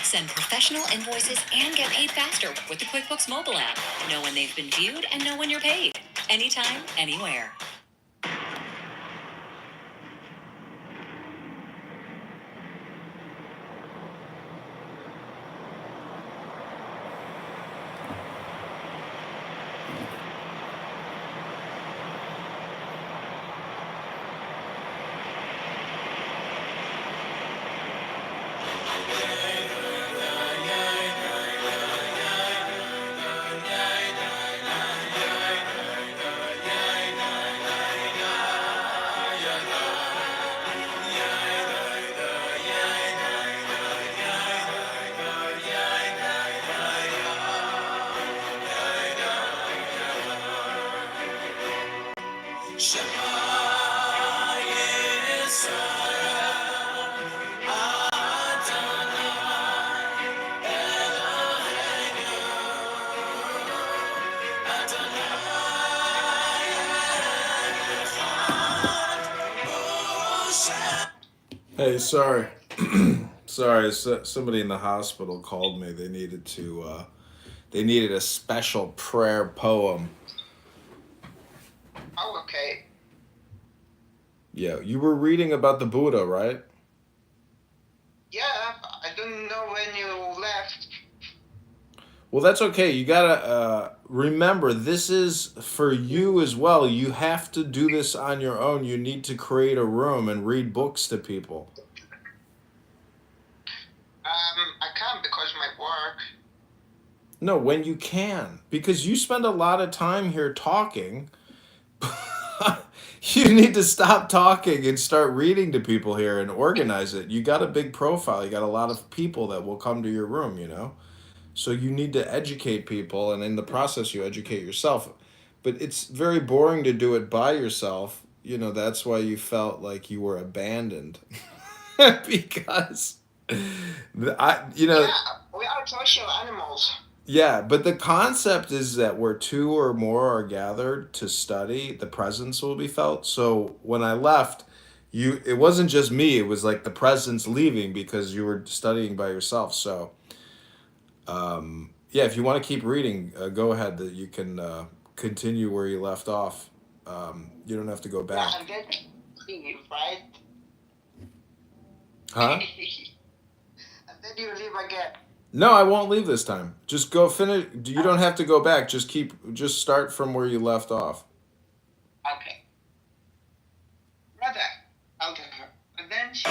Send professional invoices and get paid faster with the QuickBooks mobile app. Know when they've been viewed and know when you're paid. Anytime, anywhere. Hey, sorry. Sorry, somebody in the hospital called me. They needed a special prayer poem. Oh, okay. Yeah, you were reading about the Buddha, right? Yeah, I don't know when you left. Well, that's okay. You gotta remember, this is for you as well. You have to do this on your own. You need to create a room and read books to people. I can't because of my work. No, when you can. Because you spend a lot of time here talking. You need to stop talking and start reading to people here and organize it. You got a big profile. You got a lot of people that will come to your room, you know? So you need to educate people, and in the process, you educate yourself. But it's very boring to do it by yourself. You know, that's why you felt like you were abandoned. Because, you know. Yeah, we are social animals. Yeah, but the concept is that where two or more are gathered to study, the presence will be felt. So when I left, it wasn't just me, it was like the presence leaving because you were studying by yourself. So yeah, if you want to keep reading, go ahead. That you can continue where you left off. You don't have to go back. Yeah, and then leave, right? Huh? And then you leave again. No, I won't leave this time. Just go finish. You don't have to go back. Just start from where you left off. Okay. Brother, okay. And then she